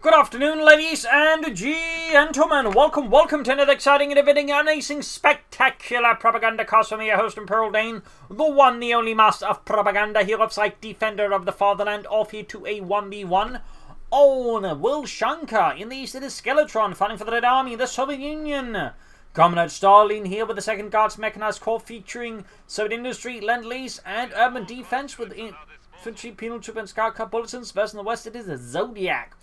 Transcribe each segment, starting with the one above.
Good afternoon, ladies and gentlemen. Welcome to another exciting, innovating, amazing, spectacular Propagandacast from your host, Pearl Dane, the one, the only master of propaganda, hero of sight, defender of the fatherland, off here to a 1v1 on Vilshanka in the east of the Skeletron, fighting for the Red Army, the Soviet Union. Comrade Stalin here with the 2nd Guards Mechanized Corps featuring Soviet Industry, Lease, and Urban Defense with Infantry, Penal Troop, and Scout Car Bulletins. Versus in the west, it is the Zodiak.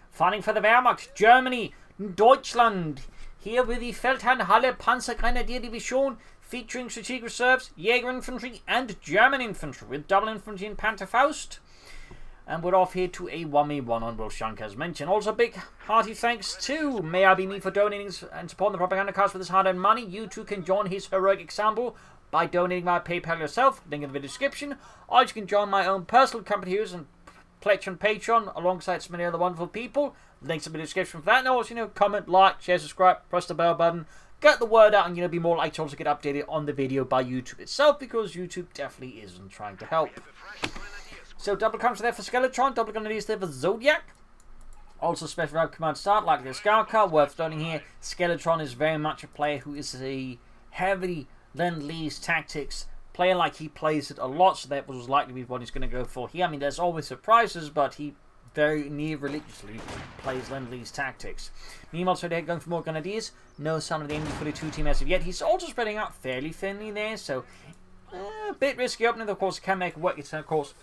Fighting for the Wehrmacht, Germany, Deutschland. Here with the Feldherrnhalle Panzergrenadier Division, featuring strategic reserves, Jäger Infantry, and German Infantry, with double infantry and Panzerfaust. And we're off here to a 1v1 on Vilshanka, as mentioned. Also, big hearty thanks to May I Be Me for donating and supporting the Propagandacast with his hard-earned money. You too can join his heroic example by donating via PayPal yourself, link in the video description. Or you can join my own personal company and pledge on Patreon alongside so many other wonderful people. Links in the description for that. And also, comment, like, share, subscribe, press the bell button, get the word out, and be more likely to also get updated on the video by YouTube itself, because YouTube definitely isn't trying to help. So double comes there for Skeletron, double grenadiers there for Zodiac. Also special route command start like the Scout Car. Worth noting here, Skeletron is very much a player who is a heavily Lease tactics player, like he plays it a lot, so that was likely to be what he's going to go for here. I mean, there's always surprises, but he very near religiously plays Lease tactics. Meanwhile, Zodiac going for more grenadiers. No sign of the MD42 team as of yet. He's also spreading out fairly thinly there, so a bit risky opening. Of course, can make it work. It's of course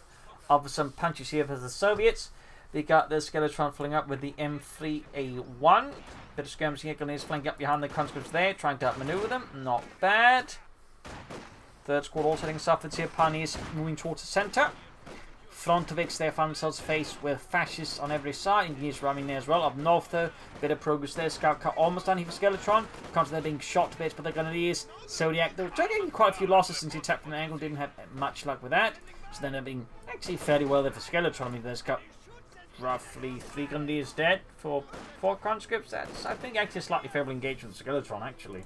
of some punches here for the Soviets. They got the Skeletron filling up with the M3A1. Bit of skirmish here. Grenadiers flanking up behind the conscripts there, trying to outmaneuver them. Not bad. 3rd squad also heading southwards here. Pioneers moving towards the centre. Frontovics there find themselves faced with fascists on every side. Engineers running there as well. Up north though, bit of progress there. Scout Car almost done here for Skeletron. Comes there being shot to bits by the Grenadiers. Zodiac though taking quite a few losses since he attacked from the angle. Didn't have much luck with that. So then they're being actually fairly well there for Skeletron. I mean, there's got roughly 3 Grenadiers dead for 4 conscripts. That's, I think, actually a slightly favourable engagement for Skeletron, actually.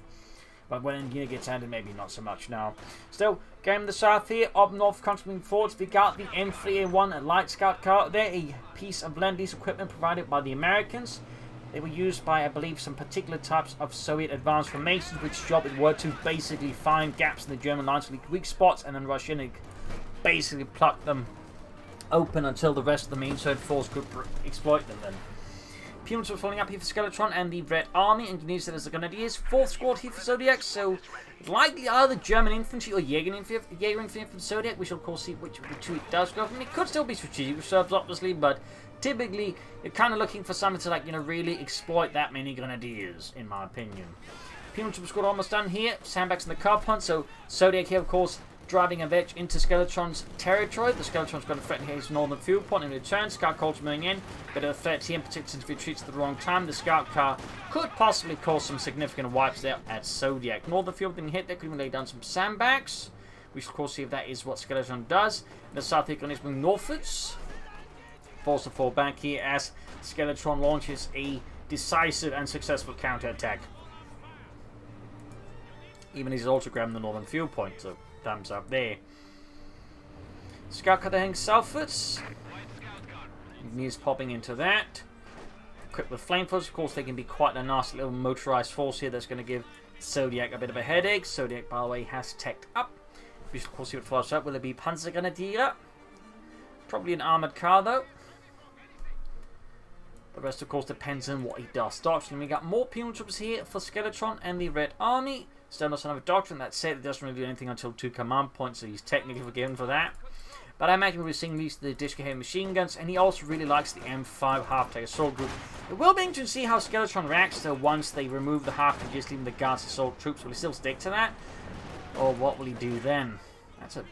But when it gets ended, maybe not so much now. Still, going to the south here, up north, contributing forwards, we got the M3A1 light scout car. They're a piece of Lease equipment provided by the Americans. They were used by, I believe, some particular types of Soviet advanced formations, which job it were to basically find gaps in the German lines, weak spots, and then rush in and basically pluck them open until the rest of the main Soviet force could exploit them then. Punics were falling up here for Skeletron and the Red Army, and Grenadiers as the Grenadiers. 4th squad here for Zodiac, so likely either German Infantry or Jäger Infantry from Zodiac. We shall of course see which of the two it does go from. It could still be strategic reserves, obviously, but typically you're kind of looking for something to really exploit that many Grenadiers, in my opinion. Punics squad almost done here. Sandbags in the car punt, so Zodiac here, of course, driving a wedge into Skeletron's territory. The Skeletron's going to threaten his northern fuel point in return. Scout Colts moving in. Bit of a threat here, in particular since if he retreats at the wrong time. The Scout Car could possibly cause some significant wipes there at Zodiac. Northern fuel being hit. They could even lay down some sandbags. We shall of course see if that is what Skeletron does. And the South Eastern is moving northwards. Forced to fall back here as Skeletron launches a decisive and successful counter-attack. Even he's also grabbing the northern fuel point, so thumbs up there. Scout Cutter heading southwards. Engineers popping into that. Equipped with flamethrowers. Of course, they can be quite a nasty little motorized force here that's going to give Zodiac a bit of a headache. Zodiac, by the way, has teched up. We should, of course, see what follows up. Will it be Panzergrenadier? Probably an armoured car, though. The rest, of course, depends on what he does. Doctrine, we got more penal troops here for Skeletron and the Red Army. Still not another Doctrine. That said, it doesn't really do anything until 2 command points, so he's technically forgiven for that. But I imagine we'll be seeing these the Dishka machine guns, and he also really likes the M5 half-tank assault group. It will be interesting to see how Skeletron reacts to once they remove the half-tank, just leaving the guards assault troops. Will he still stick to that? Or what will he do then? That's a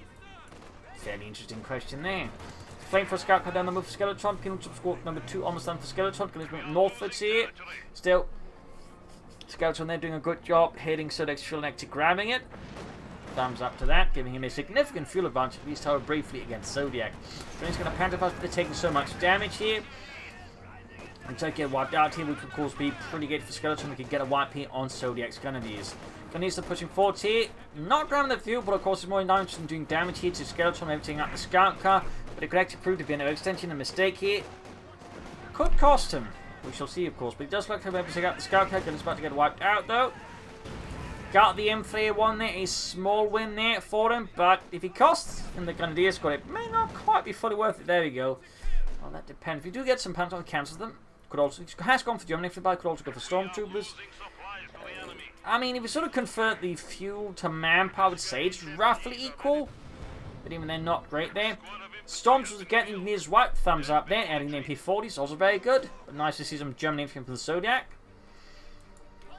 fairly interesting question there. Flame for Scout Car down the move for Skeletron. Penal Troop Squad number 2 almost done for Skeletron. Going to move northwards here. Still, Skeletron there doing a good job hitting Zodiac's fuel neck to grabbing it. Thumbs up to that, giving him a significant fuel advantage, at least however briefly, against Zodiac. So he's going to Panzerfaust, but they're taking so much damage here. And so get wiped out here, which would of course be pretty good for Skeletron. We could get a wipe here on Zodiac's Grenadiers. Grenadiers are pushing forward here. Not grabbing the fuel, but of course it's more interested in doing damage here to Skeletron, maybe taking out the Scout Car. But it could actually prove to be an overextension, a mistake here. Could cost him. We shall see, of course. But it does look like we're able to take out the scout carrier, and it's about to get wiped out, though. Got the M3 one there, a small win there for him, but if he costs him the Grenadier squad, it may not quite be fully worth it. There we go. Well, that depends. If you do get some points on cancel them, could also has gone for Germany, but could also go for stormtroopers. I mean, if you sort of convert the fuel to manpower, I would say it's roughly equal, but even then, not great there. Stormtroopers getting his white thumbs up there, adding the MP40s, also very good. But nice to see some German infantry from the Zodiac.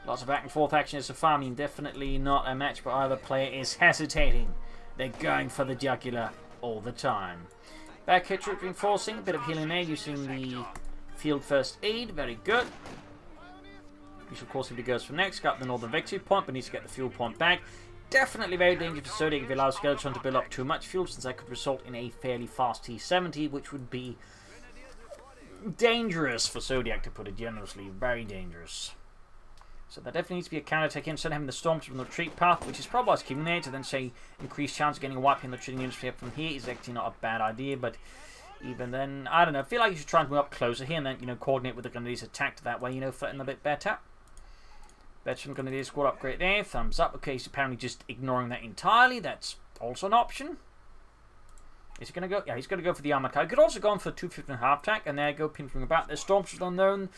Lots of back and forth action so far. I mean, definitely not a match, but either player is hesitating. They're going for the jugular all the time. Back here, troop reinforcing, a bit of healing there using the field first aid. Very good. Which of course, if he goes for next, got the northern victory point, but needs to get the fuel point back. Definitely very dangerous for Zodiac if he allows Skeletron to build up too much fuel, since that could result in a fairly fast T-70, which would be dangerous for Zodiac, to put it generously. Very dangerous. So there definitely needs to be a counter-attack instead of having the Stormtroopers on the retreat path, which is probably what's keeping there, to then say increased chance of getting a wipe in the retreating infantry from here is actually not a bad idea, but even then, I don't know, I feel like you should try and move up closer here and then, you know, coordinate with the Grenadiers attack that way, you know, fitting a bit better. Veteran Grenadier squad upgrade there, thumbs up. Okay, he's apparently just ignoring that entirely. That's also an option. Is he going to go? Yeah, he's going to go for the armor car. He could also go on for 250 half track, and there you go, pinching about. There's Stormtroopers unknown.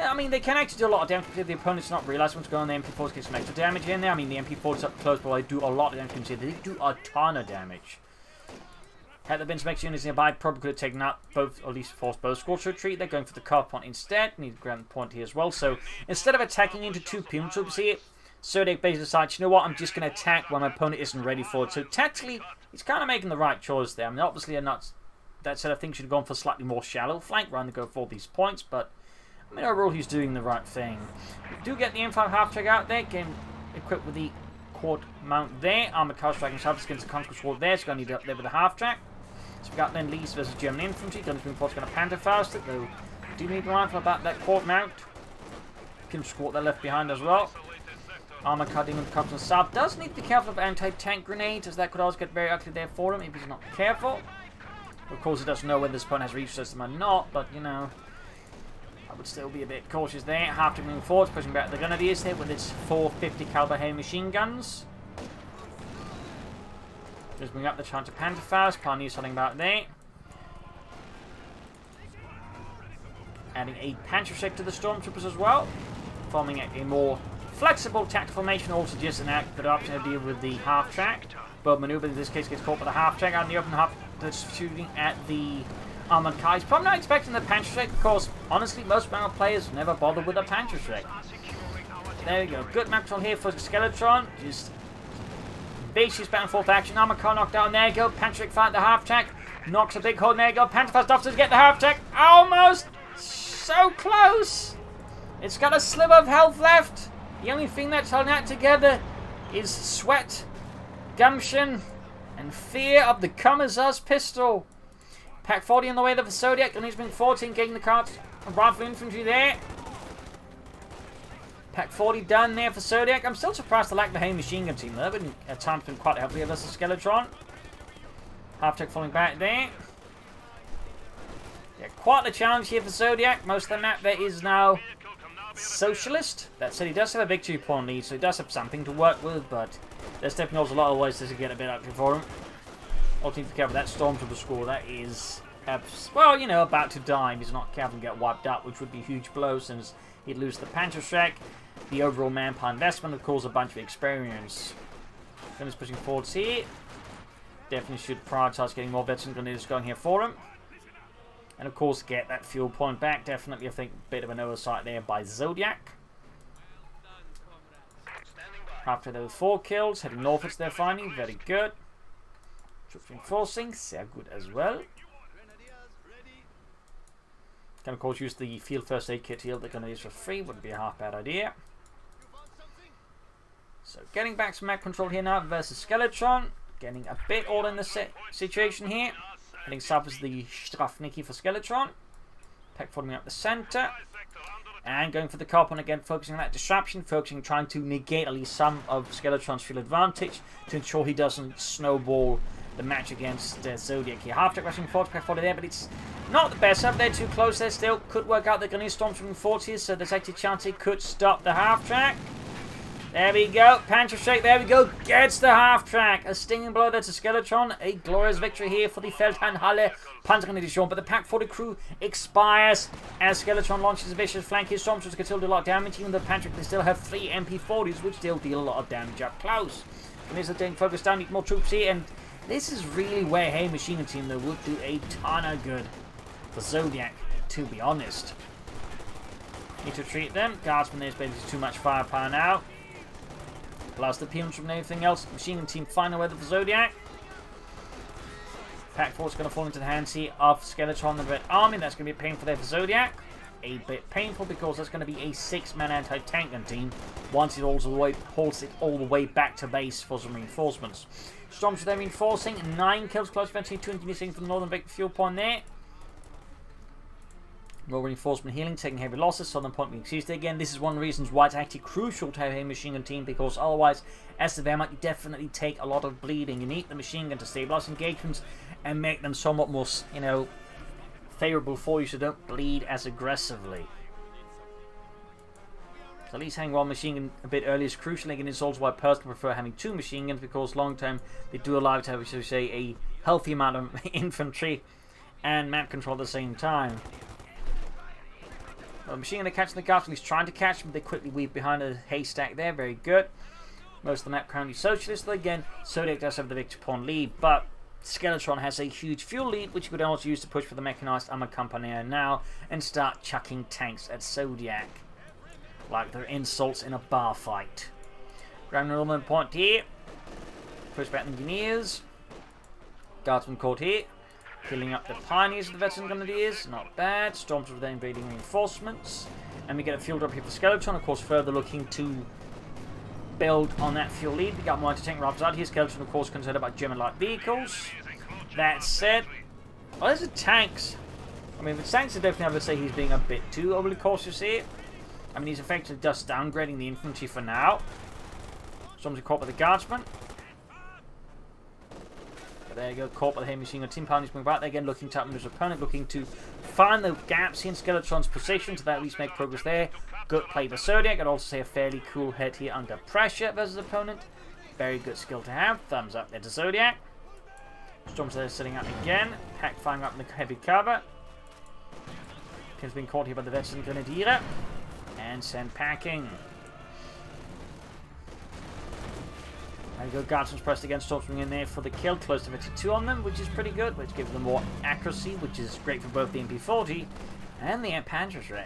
I mean, they can actually do a lot of damage if the opponent's not realizing what's going on. The MP4s get some extra damage in there. I mean, the MP4s up close, but they do a lot of damage. They do a ton of damage. Had there been some extra units nearby, probably could have taken out both, or at least forced both squads to retreat. They're going for the car point instead. Need to grab the point here as well. So instead of attacking into two pin troops here, Zodiac basically decides, you know what, I'm just going to attack when my opponent isn't ready for it. So tactically, he's kind of making the right choice there. I mean, obviously, that set of things should have gone for slightly more shallow flank rather than go for these points, but I mean, overall, he's doing the right thing. We do get the M5 half track out there, getting equipped with the quad mount there. Armored car striking surface against the Conquest Sword there, so going to need it up there with the half track. So we've got then Lease versus German infantry. Guns being forced going to Panther Faust it, though. We do need to be mindful about that quad mount. Can squat that left behind as well. Armored car demon comes from the south. Does need to be careful of anti-tank grenades, as that could also get very ugly there for him if he's not careful. Of course, he doesn't know whether this opponent has reach system or not, but you know, I would still be a bit cautious there. Half to moving forward, pushing back the Grenadiers here with its 450 caliber heavy machine guns. Just bring up the chance of Panther Faust. Pioneer something about there. Adding a Panther Strike to the Stormtroopers as well. Forming a more flexible tactical formation, also just an good option to deal with the half track. But maneuver in this case gets caught by the half track out in the open half that's shooting at the armored car. He's probably not expecting the Panther Strike because honestly most Marvel players never bother with a Panther Strike. There we go. Good map control here for Skeletron. Just vicious back and forth action. Armored car knocked down. There you go. Panther Strike fight the half track. Knocks a big hole. There you go. Panther Faust off to get the half track. Almost. So close. It's got a sliver of health left. The only thing that's holding that together is sweat, gumption, and fear of the Commissar's pistol. Pack 40 on the way there for Zodiac, and he's been 14 getting the cards. Rifle infantry there. Pack 40 done there for Zodiac. I'm still surprised to lack the heavy machine gun team. That would at times been quite helpful here versus Skeletron. Half tech falling back there. Yeah, quite the challenge here for Zodiac. Most of the map there is now socialist. That said, he does have a victory point lead, so he does have something to work with, but there's definitely also a lot of ways to get a bit ugly for him. Also need to be careful that Stormtrooper score. That is, well, you know, about to die if he's not careful and get wiped out, which would be a huge blow since he'd lose the Panther Strike, the overall manpower investment, of course, a bunch of experience. Finish pushing forwards here. Definitely should prioritize getting more veteran grenadiers going here for him. And of course, get that fuel point back. Definitely, I think, a bit of an oversight there by Zodiac. After those 4 kills, heading northwards they're finding. Very good. Troops reinforcing. Sehr good as well. Can of course use the field first aid kit to heal the grenadiers for free. Wouldn't be a half bad idea. So getting back some map control here now versus Skeletron. Getting a bit all in the situation here. Heading south is the Strafniki for Skeletron. Pack forming up the center. And going for the car point again, focusing on that disruption, trying to negate at least some of Skeletron's field advantage to ensure he doesn't snowball the match against Zodiak here. Half-track rushing forward, pack 40 there, but it's not the best up there. Too close there still. Could work out the Grenade Storms from 40, so there's actually a chance he could stop the half-track. There we go. Panzer Strike, there we go. Gets the half-track. A stinging blow there to Skeletron. A glorious victory here for the Feldherrnhalle Panzergrenadier. But the Pack 40 crew expires as Skeletron launches a vicious flank. His Stormtroopers can still do a lot of damage. Even though Panzer they still have 3 MP40s, which still deal a lot of damage up close. And there's a thing focus down, need more troops here. And this is really where Hey Machine Gun Team, though, would do a ton of good for Zodiak, to be honest. Need to treat them. Guardsman, there's basically too much firepower now. Plus the peons from anything else. Machine Gun Team find a way for Zodiac. Pack 4 is going to fall into the hands here of Skeletron, the Red Army. That's going to be painful there for Zodiac. A bit painful because that's going to be a 6-man anti-tank gun team once it holds it all the way back to base for some reinforcements. Storms are reinforcing. 9 kills close, eventually 2 engineers from the northern big fuel point there. More reinforcement healing, taking heavy losses, southern point being seized again. This is one of the reasons why it's actually crucial to have a machine gun team, because otherwise, as the Wehrmacht, you definitely take a lot of bleeding. You need the machine gun to stabilize engagements and make them somewhat more, you know, favorable for you so don't bleed as aggressively. So at least having one machine gun a bit earlier is crucial. Again, it's also why I personally prefer having 2 machine guns, because long term they do allow you to have, so to say, a healthy amount of infantry and map control at the same time. Well, machine gun catching the guardsman. He's trying to catch them. They quickly weave behind a haystack there. Very good. Most of the map currently socialist. Though again, Zodiac does have the victor pawn lead, but Skeletron has a huge fuel lead, which you could also use to push for the mechanized armor company now and start chucking tanks at Zodiac like they're insults in a bar fight. Ground enrollment point here. Push back the engineers. Guardsman caught here. Filling up the pioneers of the veteran grenadiers, not bad. Storms with invading reinforcements. And we get a fuel drop here for Skeletron, of course, further looking to build on that fuel lead. We got more anti-tank rifles out here. Skeletron, of course, concerned about German light vehicles. That said, well, there's the tanks. I mean, the tanks, I definitely have to say he's being a bit too overly cautious here. I mean, he's effectively just downgrading the infantry for now. Storms are caught by the guardsmen. There you go, caught by the heavy machine gun team. Pioneers moving back there again, looking to outmaneuver his opponent, looking to find the gaps here in Skeletron's position to at least make progress there. Good play for Zodiac. I'd also say a fairly cool head here under pressure versus opponent. Very good skill to have. Thumbs up there to Zodiac. Storms there setting up again. Pack firing up in the heavy cover. Kim's been caught here by the veteran Grenadier. And sent packing. There you go, Guardsman's pressed against Stormswing in there for the kill, close to 52 on them, which is pretty good, which gives them more accuracy, which is great for both the MP40 and the Panzerschreck.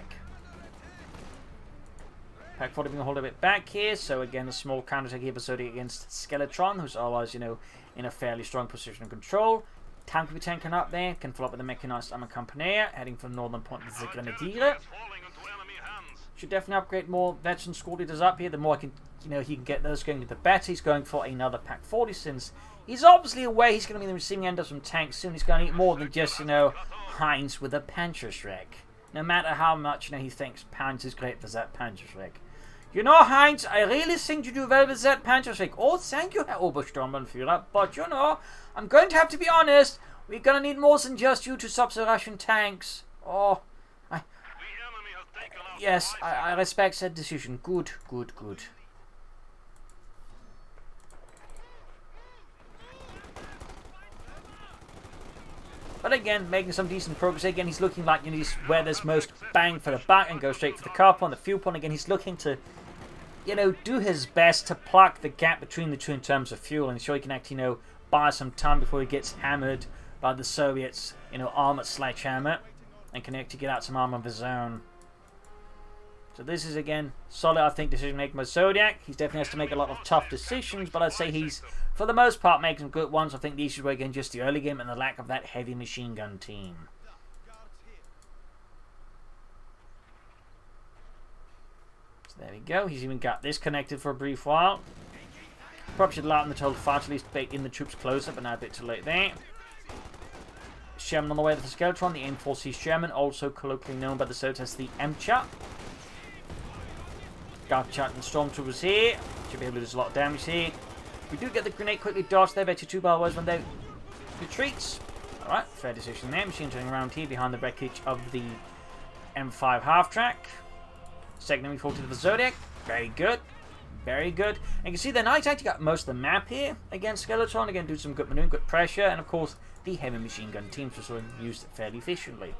Pack 40 being hold a bit back here, so again a small counter-attack here for Zodiac against Skeletron, who's otherwise, you know, in a fairly strong position of control. Tank will be tanking up there, can follow up with the mechanized armor company, heading from the northern point with the Grenadier. Should definitely upgrade more veteran squad leaders up here. The more I can, you know, he can get those going, the better. He's going for another Pack 40 since he's obviously aware he's going to be in the receiving end of some tanks soon. He's going to need more than just, you know, Heinz with a Panzerschreck. No matter how much, you know, he thinks Panz is great for that Panzerschreck. You know, Heinz, I really think you do well with that Panzerschreck. Oh, thank you, Herr Obersturmbannführer. But, you know, I'm going to have to be honest. We're going to need more than just you to stop the Russian tanks. Oh, yes, I respect that decision. Good, good, good. But again, making some decent progress. Again, he's looking like, you know, he's where there's most bang for the buck and go straight for the car point, the fuel point. Again, he's looking to, you know, do his best to plug the gap between the two in terms of fuel and ensure he can actually, you know, buy some time before he gets hammered by the Soviets, you know, armored sledgehammer and can actually get out some armor of his own. So this is, again, solid, I think, decision-making by Zodiac. He definitely has to make a lot of tough decisions, but I'd say he's, for the most part, making some good ones. I think the issues were, again, just the early game and the lack of that heavy machine gun team. So there we go. He's even got this connected for a brief while. Probably should lighten the total fire to at least bait in the troops closer, but now a bit too late there. Sherman on the way to the Skeletron, the M4C Sherman, also colloquially known by the Soviets as the Emcha. Garchak and Stormtroopers here. Should be able to do a lot of damage here. We do get the grenade quickly dodged there. Bet you 2 bar words when they retreats. Alright, fair decision there. Machine turning around here behind the wreckage of the M5 half-track. Second enemy fall to the Zodiac. Very good. Very good. And you can see the Knights actually got most of the map here against Skeletron. Again, do some good maneuvering, good pressure, and of course, the heavy machine gun teams were sort of used it fairly efficiently.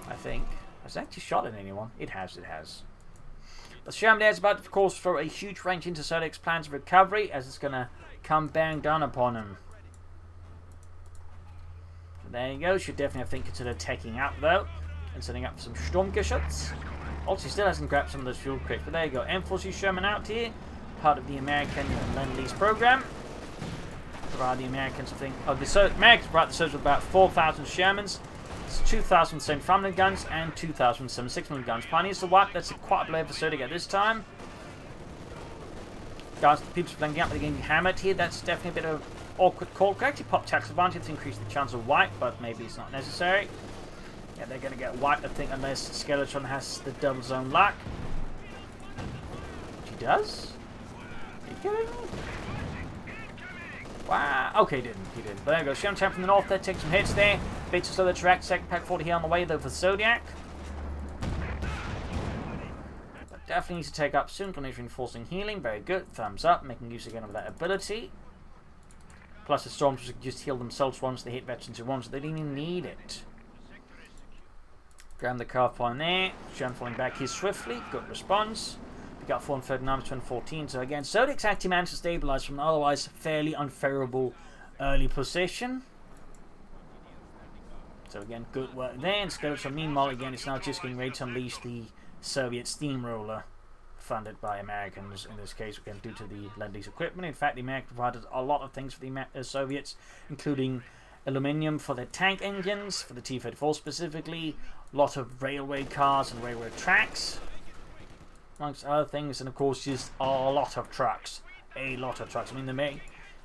I think. Has it actually shot at anyone? It has, it has. The Sherman there is about, of course, throw a huge wrench into Zodiac's plans of recovery as it's going to come bang down upon him. So there you go. Should definitely, I think, consider taking out, though, and setting up some Sturmgeschütz. Also, he still hasn't grabbed some of those fuel crates, but there you go. M4C Sherman out here, part of the American Lend-Lease program. Provide the Americans, I think. Oh, the Americans brought the Soviets with about 4,000 Shermans. It's 2,000 7.5mm guns and 2,000 7.6mm guns. Pioneers to wipe. That's quite a blow for Zodiac at this time. Guys, people blanking out, but they're getting hammered here. That's definitely a bit of an awkward call. Could actually pop tax advantage to increase the chance of wipe, but maybe it's not necessary. Yeah, they're going to get wiped, I think, unless Skeletron has the double zone lock. Which he does? Are you kidding me? Wow. Okay, he didn't. He didn't. But there we go. Sherman from the north there, taking some hits there. Bits of slow the track. Second pack 40 here on the way, though, for Zodiac. But definitely needs to take up soon. Continues reinforcing healing. Very good. Thumbs up. Making use again of that ability. Plus, the Stormtroopers can just heal themselves once they hit veterans who want, so they didn't even need it. Grab the carve point there. Sherman falling back here swiftly. Good response. We got 439 to 214. So again, Zodiac's actually managed to stabilize from an otherwise fairly unfavorable early position. So again, good work there. And Skeletron, meanwhile, again, it's now just getting ready to unleash the Soviet steamroller, funded by Americans in this case, again, due to the Lend-Lease equipment. In fact, the Americans provided a lot of things for the Soviets, including aluminium for their tank engines, for the T-34 specifically, a lot of railway cars and railway tracks, amongst other things, and of course just a lot of trucks. A lot of trucks. I mean,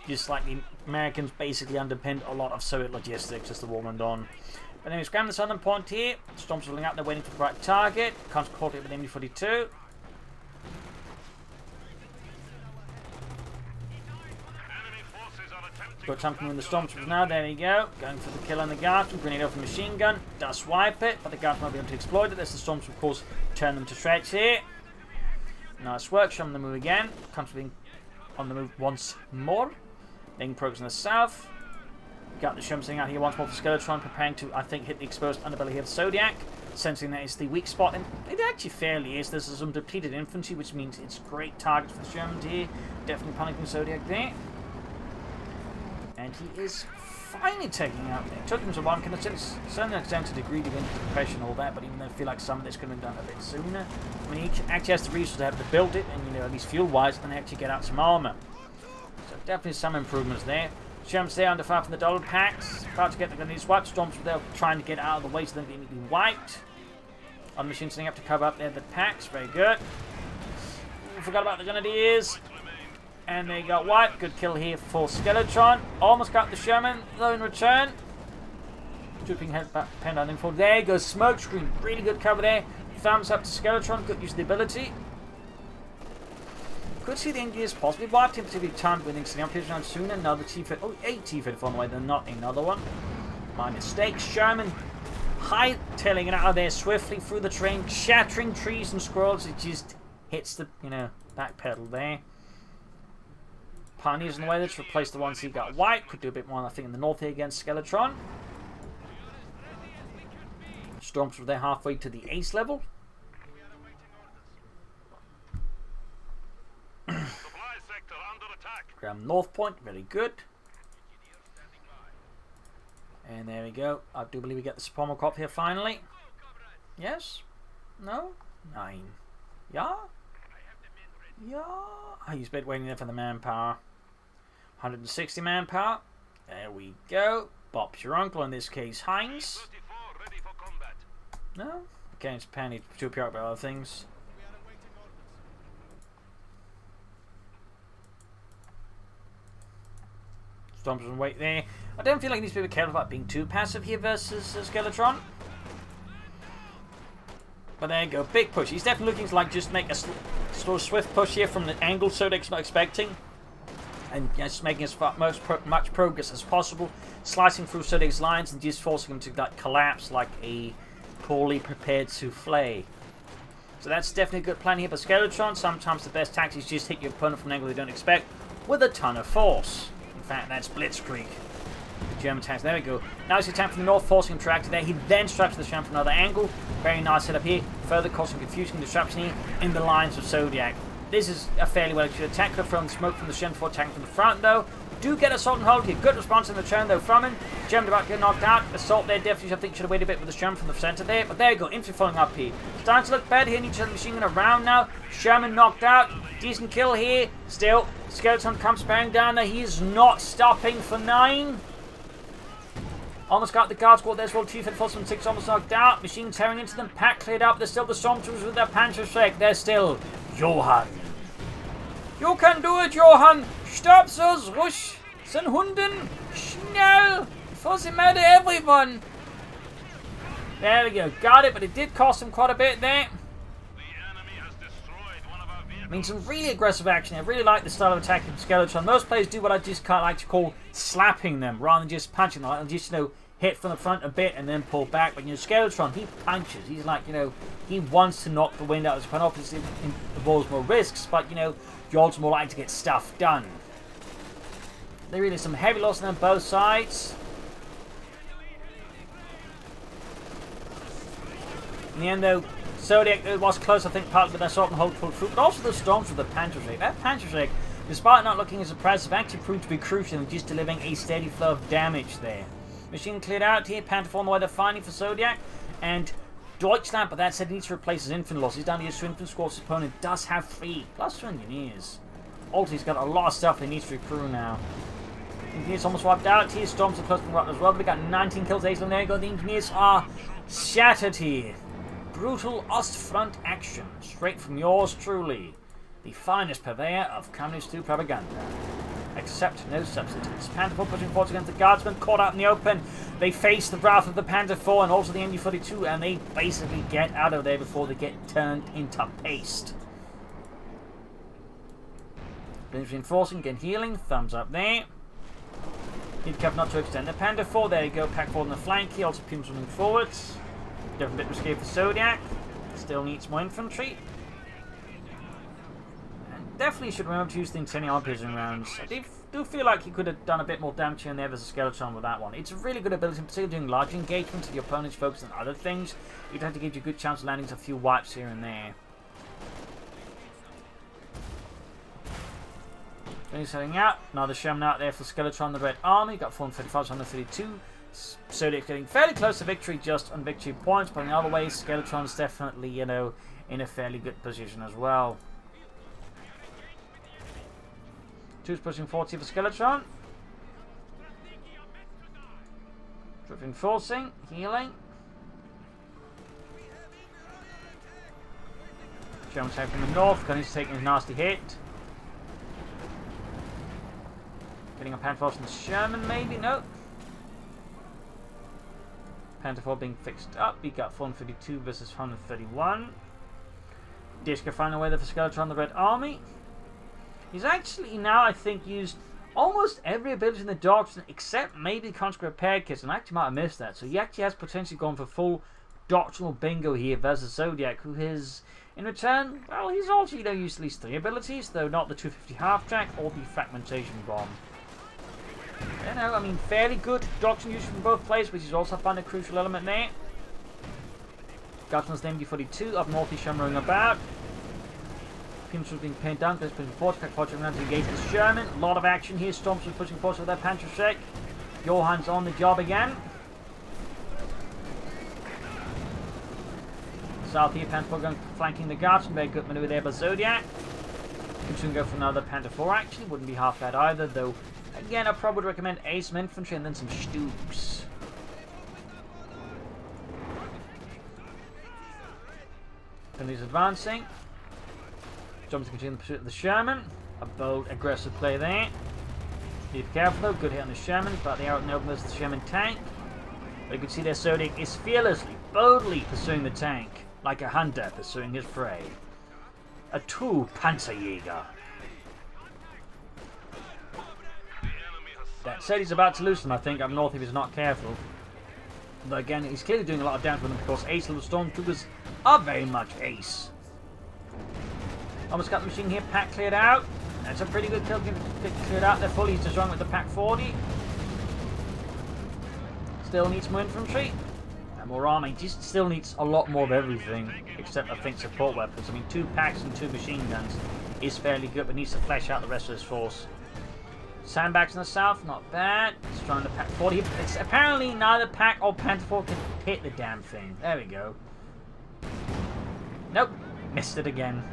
just like the Americans basically underpinned a lot of Soviet logistics as the war went on. But anyways, grab the southern point here. Storms rolling out, they're waiting for the right target. Can't caught it with MD-42. Got something in the Stormtroopers now, there you go. Going for the kill on the Guardsman, grenade off the machine gun. Does wipe it, but the Guardsman won't be able to exploit it. There's the Stormtroopers, of course, turn them to shreds here. Nice work, show them the move again. Country on the move once more. Making progress in the south. Got the Sherman sitting out here once more for Skeletron, preparing to, I think, hit the exposed underbelly here of Zodiac. Sensing that it's the weak spot, and it actually fairly is. There's some depleted infantry, which means it's a great target for the Sherman here. Definitely panicking Zodiac there. And he is finally taking out there. It took him so long, can certainly extent to degree of impression and all that, but even though I feel like some of this could have been done a bit sooner. I mean, he actually has the resources to have to build it, and at least fuel-wise, and actually get out some armor. So definitely some improvements there. Sherman's there under fire from the dollar packs. About to get the grenades wiped. Storms were there trying to get out of the way so they didn't be wiped. Other machines sitting up to cover up there the packs. Very good. Forgot about the grenadiers. And they got wiped. Good kill here for Skeletron. Almost got the Sherman, though, in return. Drooping head back, pen down info. There goes Smokescreen. Really good cover there. Thumbs up to Skeletron. Good use of the ability. Could see the engineers possibly wiped him, particularly timed with the up around sooner. Another T-34. Oh, 8 T-34 on the way, then not another one. My mistake. Sherman hightailing it out of there swiftly through the terrain, shattering trees and squirrels. It just hits the, back pedal there. Pioneers on the way, let's replace the ones he got wiped. Could do a bit more, I think, in the north here against Skeletron. Storms were there halfway to the ace level. Grab North Point, very good. And there we go. I do believe we get the Supremo Cop here finally. Yes? No? 9. Yeah? Yeah? He's been waiting there for the manpower. 160 manpower. There we go. Bob's your uncle, in this case Heinz. No? Okay, it's Penny to appear about other things. Storms and wait there. I don't feel like he needs to be careful about being too passive here versus Skeletron. But there you go, big push. He's definitely looking to just make a slow, swift push here from the angle Zodiac's not expecting. and just making as much progress as possible, slicing through Zodiac's lines and just forcing him to collapse like a poorly prepared souffle. So that's definitely a good plan here for Skeletron. Sometimes the best tactic is just hit your opponent from an angle they don't expect with a ton of force. In fact, that's Blizkrieg. The German tanks. There we go. Now it's attack from the north, forcing him to react to there. He then strikes the Sherman from another angle. Very nice setup here. Further causing confusion and disruption here in the lines of Zodiac. This is a fairly well executed attack. Could have thrown smoke from the Sherman before attacking from the front, though. Do get Assault and hold here. Good response in the turn, though, from him. German about to get knocked out. Assault there, definitely, I think, should have waited a bit with the Sherman from the center there. But there you go. Infantry following up here. Starting to look better here. Needs to have the machine gun around now. Sherman knocked out. Decent kill here. Still, Skeleton comes bearing down there. He is not stopping for 9. Almost got the guard squad there as well. Chief Enforcement 6 almost knocked out. Machine tearing into them. Pack cleared up. There's still the Stormtroopers with their Panzerschreck. There's still Johann. You can do it, Johann! Stop those Russen Hunden! Schnell! Before they murder everyone! There we go, got it, but it did cost him quite a bit there. I mean, some really aggressive action. I really like the style of attacking Skeletron. Most players do what I just kind of like to call slapping them, rather than just punching them. Like, just, hit from the front a bit and then pull back. But, Skeletron, he punches. He's like, he wants to knock the wind out of his opponent. Obviously, it involves more risks, but, you're also more likely to get stuff done. There really is some heavy loss on both sides. In the end, though, Zodiac was close, I think, partly with their Assault and hold full through, but also the Storms with the Panzerschreck. That Panzerschreck, despite not looking as impressive, actually proved to be crucial in just delivering a steady flow of damage there. Machine cleared out here, Panther on the way to finding for Zodiac, and Deutschland, but that said, he needs to replace his infantry loss. He's down to his 2 infantry squads. His opponent does have 3, plus 2 engineers. Also, he's got a lot of stuff he needs to recruit now. Engineers almost wiped out here. Storms are close to up as well. We got 19 kills. There you go. The engineers are shattered here. Brutal Ostfront action, straight from yours truly, the finest purveyor of Communist 2 propaganda. Accept no substitutes. Panther 4 pushing forward against the Guardsmen, caught out in the open. They face the wrath of the Panther 4 and also the MU-42, and they basically get out of there before they get turned into paste. Reinforcing, again healing, thumbs up there. Need careful not to extend the Panther 4. There you go, pack forward on the flank. He also Pumes moving forwards. Different bit risky for Zodiac. Still needs more infantry. And definitely should remember to use the Incendiary Prison rounds. I do feel like he could have done a bit more damage here and there versus Skeletron with that one. It's a really good ability, particularly doing large engagements if your opponent's focused on other things. You'd have to give you a good chance of landing a few wipes here and there. He's heading out. Another Sherman out there for Skeletron, the Red Army. Got 435, 132. Zodiac's getting fairly close to victory, just on victory points, but in other ways, Skeletron's definitely, in a fairly good position as well. 2's pushing 40 for Skeletron. Reinforcing, healing. Sherman's taking from the north, Gunny's taking a nasty hit. Getting a Panther from the Sherman, maybe? No. Panther 4 being fixed up. We got 452 versus 131. Dishka finding a way there for Skeletron, the Red Army. He's actually now, I think, used almost every ability in the doctrine except maybe Conscript Repair Kits, and I actually might have missed that. So he actually has potentially gone for full doctrinal bingo here versus Zodiac, who is, in return, well, he's also, used at least 3 abilities, though not the 250 half-track or the Fragmentation Bomb. I mean, fairly good doctrine use from both players, which is also found a crucial element there. Guardsman's MD-42 up north, he's shimmering about. Pumes being pinned down, goes pushing forward, around to engage the Sherman. A lot of action here, Storms pushing forward with their Panzerschreck. Johann's on the job again. South here, Panther 4 going flanking the Guardsman, very good maneuver there by Zodiac. Can soon go for another Panther 4 action, wouldn't be half bad either, though. Again, I probably would recommend some infantry and then some Stoops. Finley's advancing. Jumps to continue the pursuit of the Sherman. A bold, aggressive play there. Need to be careful though. Good hit on the Sherman, but they are out in the open versus the Sherman tank. But you can see their Zodiac is fearlessly, boldly pursuing the tank, like a hunter pursuing his prey. A true Panzerjäger. That said, he's about to lose them, I think, up north if he's not careful. But again, he's clearly doing a lot of damage with them because ace level stormtroopers are very much ace. Almost got the machine here, pack cleared out. That's a pretty good kill, cleared out. They're fully destroying with the pack 40. Still needs more infantry. And more armor. He just still needs a lot more of everything. Except, I think, support weapons. I mean, 2 packs and 2 machine guns is fairly good, but needs to flesh out the rest of his force. Sandbags in the south, not bad. Destroying the pack 40. It's apparently neither pack or Panther 4 can hit the damn thing. There we go. Nope. Missed it again.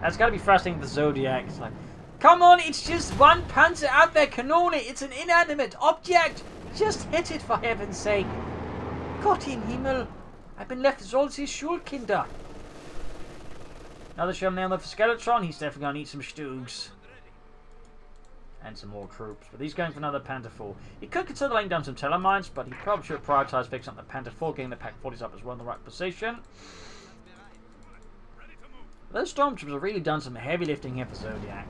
That's got to be frustrating with the Zodiac. It's like, come on, it's just one panzer out there, cannoli. It's an inanimate object. Just hit it, for heaven's sake. Gott im Himmel. I've been left as old as his Schulkinder. Another Sherman there for Skeletron. He's definitely going to need some Stoogs. And some more troops. But he's going for another Panther 4. He could consider laying down some telemines, but he probably should prioritize fixing up the Panther 4, getting the Pack 40s up as well in the right position. Those stormtroopers have really done some heavy lifting here for Zodiac.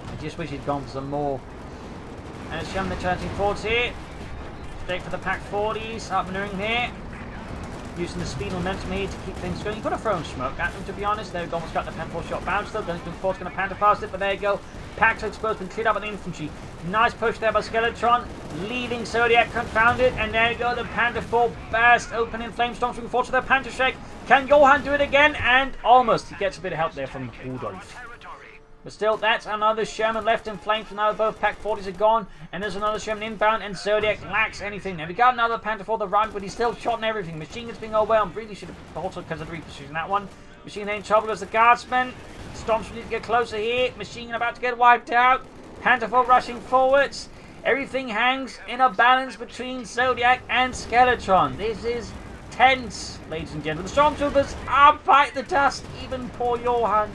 I just wish he'd gone for some more. And it's Sherman the charging forwards here. Stay for the Pack 40s, up maneuvering here. Using the speed and momentum here to keep things going. You've got to throw smoke at them, to be honest. They've almost got the Panther 4 shot bounce though. Then Force going to Panther past it, but there you go. Packs are exposed, been cleared up with the infantry. Nice push there by Skeletron, leaving Zodiac confounded. And there you go, the Panther 4 burst open in flames. Stormtroopers force with their Panther Shake. Can Johan do it again? And almost. He gets a bit of help there from Rudolph. But still, that's another Sherman left in flames. Now both Pack 40s are gone. And there's another Sherman inbound. And Zodiac lacks anything. Now we got another Panther for the run, but he's still shot and everything. Machine guns being overwhelmed. Really should have also considered repositioning that one. Machine gun in trouble as the guardsman. Stormtroopers need to get closer here. Machine gun about to get wiped out. Panther 4 rushing forwards. Everything hangs in a balance between Zodiac and Skeletron. This is tense, ladies and gentlemen. The Stormtroopers are bite the dust. Even poor Johan.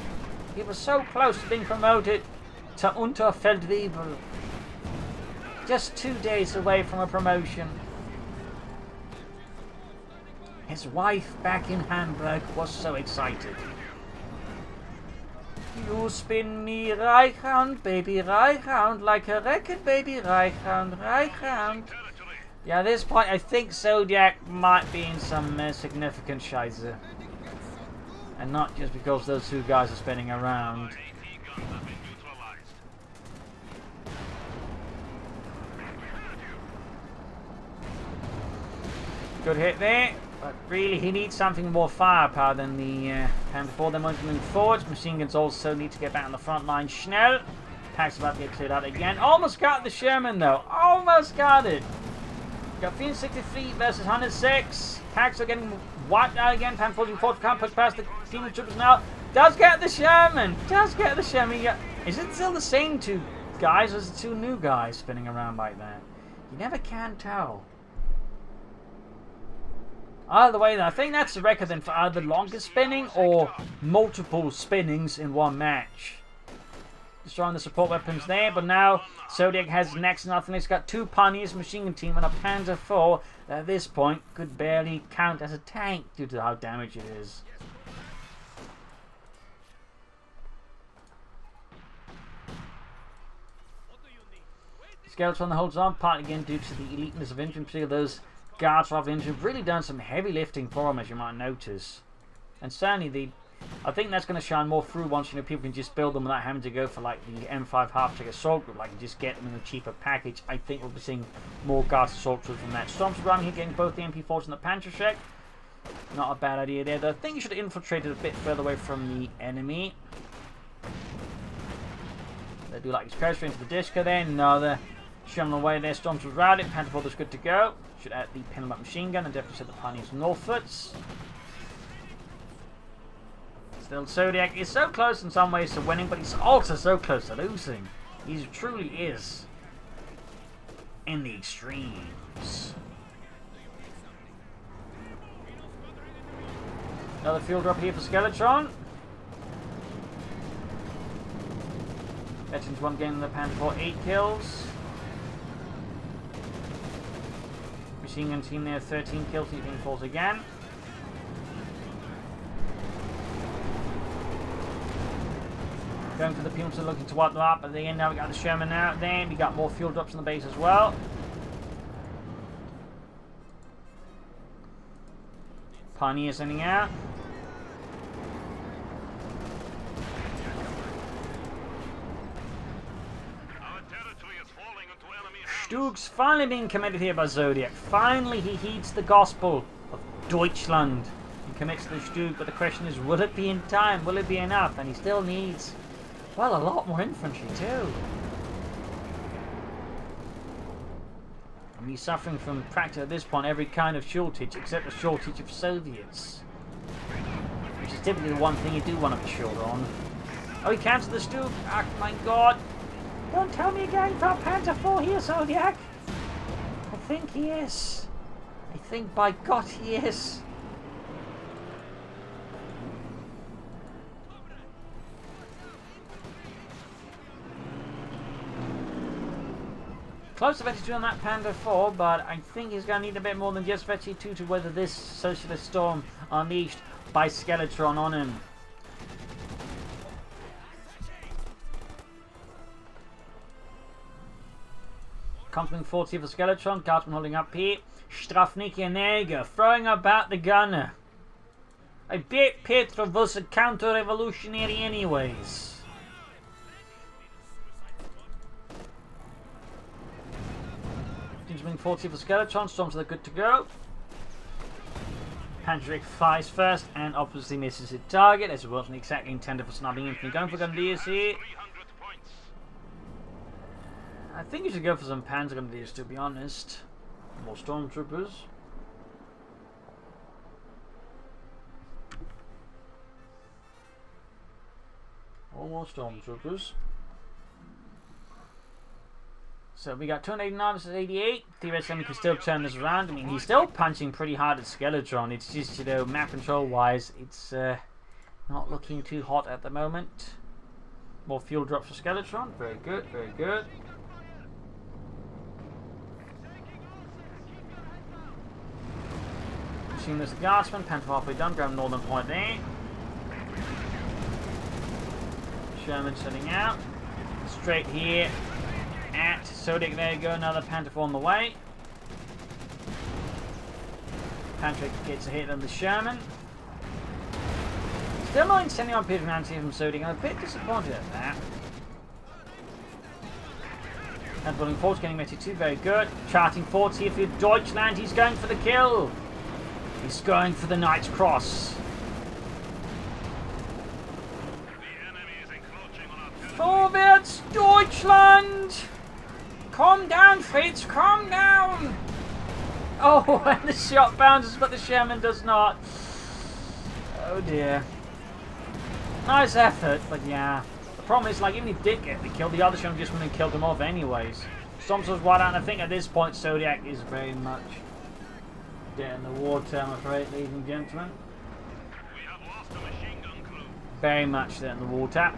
He was so close to being promoted to Unterfeldwebel. Just 2 days away from a promotion. His wife back in Hamburg was so excited. You spin me right round, baby, right round, like a record, baby, right round, right round. Yeah, at this point, I think Zodiac might be in some significant shizer. And not just because those 2 guys are spinning around. Good hit there. But really, he needs something more firepower than the Panther 4. They're moving forwards. Machine guns also need to get back on the front line. Schnell. Pack's about to get cleared out again. Almost got the Sherman, though. Almost got it. Got 363 versus 106. Packs are getting wiped out again. Panther 44 can't push past the team of troopers now. Does get the Sherman. Does get the Sherman. Yeah. Is it still the same 2 guys, or is it 2 new guys spinning around like that? You never can tell. Either way, I think that's the record then for either longest spinning or multiple spinnings in one match. Destroying the support weapons there, but now Zodiac has next to nothing. He's got 2 Pioneers, machine gun team, and a Panther 4 that at this point could barely count as a tank due to how damaged it is. Skeletron holds on, partly again due to the eliteness of infantry. Those guards of infantry have really done some heavy lifting for them, as you might notice. And certainly I think that's going to shine more through once people can just build them without having to go for like the M5 half-check assault group, like just get them in a cheaper package. I think we'll be seeing more guards assault troops from that. Stormtroopers around here getting both the MP4s and the Panther Check. Not a bad idea there, though. I think you should have infiltrated a bit further away from the enemy. They do like this pressure into the Disco there. Another Sherman away there. Stormtroopers routed. Panther 4 is good to go. Should add the Penalty machine gun and definitely set the Pioneers northwards. Still, Zodiac is so close in some ways to winning, but he's also so close to losing. He truly is in the extremes. Another field drop here for Skeletron. Veterans 1 game in the Panther 4, 8 kills. Machine gun team there, 13 kills, even falls again. Going for the Puma, looking to wipe them up. At the end, now we got the Sherman out. Then we got more fuel drops on the base as well. Pioneer sending out. Stug's finally being committed here by Zodiak. Finally he heeds the gospel of Deutschland and commits to the Stug, but the question is, will it be in time? Will it be enough? And he still needs, well, a lot more infantry too. And he's suffering from practically at this point every kind of shortage except a shortage of Soviets, which is typically the one thing you do want to be short on. Oh, he cancelled the Stug. Oh my god. Don't tell me you're going for a Panther 4 here, Zodiak. I think he is. I think by God he is. Close to Vetty 2 on that Panther 4, but I think he's going to need a bit more than just Vetty 2 to weather this socialist storm unleashed by Skeletron on him. Complement 40 for Skeletron, Guardsman holding up here. Strafniki and Neger throwing about the gunner. I bet Petro was a counter-revolutionary anyways. Complement 40 for Skeletron, Storms are good to go. Patrick fires first and obviously misses his target as it wasn't exactly intended for snubbing Infantry. Going for Grenadiers here. I think you should go for some Panzer Grenadiers, to be honest. More Stormtroopers. More Stormtroopers. So we got 289 versus 88. Theoretically, we can still turn this around. I mean, he's still punching pretty hard at Skeletron. It's just, you know, map control wise, it's not looking too hot at the moment. More fuel drops for Skeletron. Very good, very good. Seamless Guardsman, Panther halfway done, grab northern point there. Sherman setting out. Straight here at Zodiak, there you go, another Panther 4 on the way. Patrick gets a hit on the Sherman. Still not sending on Propagandacaster from Zodiak, I'm a bit disappointed at that. And building force getting Metty 2, very good. Charting forwards here for Deutschland, he's going for the kill. He's going for the Knight's Cross. Vorwärts, Deutschland! Calm down, Fritz, calm down! Oh, and the shot bounces, but the Sherman does not. Oh dear. Nice effort, but yeah. The problem is, like, even if he did get the kill, the other Sherman just went and killed him off anyways. Storms was right out, and I think at this point, Zodiak is very much dead in the water, I'm afraid, ladies and gentlemen. We have lost a machine gun crew. Very much dead in the water.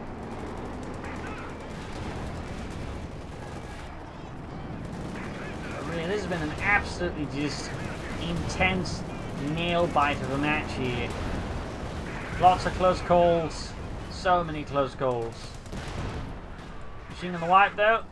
But really, this has been an absolutely just intense nail bite of a match here. Lots of close calls. So many close calls. Machine on the wipe though.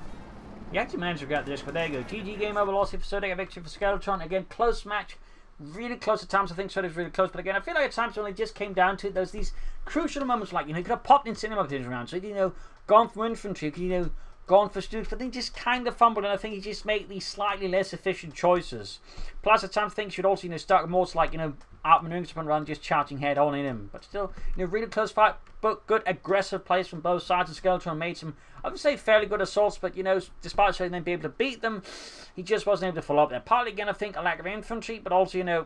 You actually managed to grab this, but there you go. GG game over, loss here for Zodiak, a victory for Skeletron. Again, close match. Really close at times. I think Zodiak's really close, but again, I feel like at times when it just came down to it, there's these crucial moments, like, you know, you could have popped in cinema this round, so, you know, gone for infantry, you know, gone for Stugs, but then just kind of fumbled, and I think he just made these slightly less efficient choices. Plus, at times, things should also, you know, start more to, like, you know, outmaneuvering someone rather than just charging head on in him. But still, you know, really close fight, but good aggressive plays from both sides. And Skeletron made some, I would say, fairly good assaults, but, you know, despite showing them be able to beat them, he just wasn't able to follow up there. Partly, again, I think a lack of infantry, but also, you know,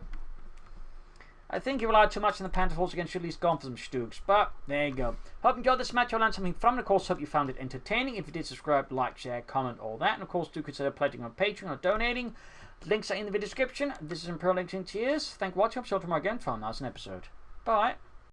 I think he relied too much on the Panther Force again, should at least gone for some Stugs. But there you go. Hope you enjoyed this match. I learned something from it. Of course, hope you found it entertaining. If you did, subscribe, like, share, comment, all that. And of course, do consider pledging on Patreon or donating. Links are in the video description. This is Imperial Links in Cheers. Thank you for watching. I'll see you tomorrow again for another episode. Bye.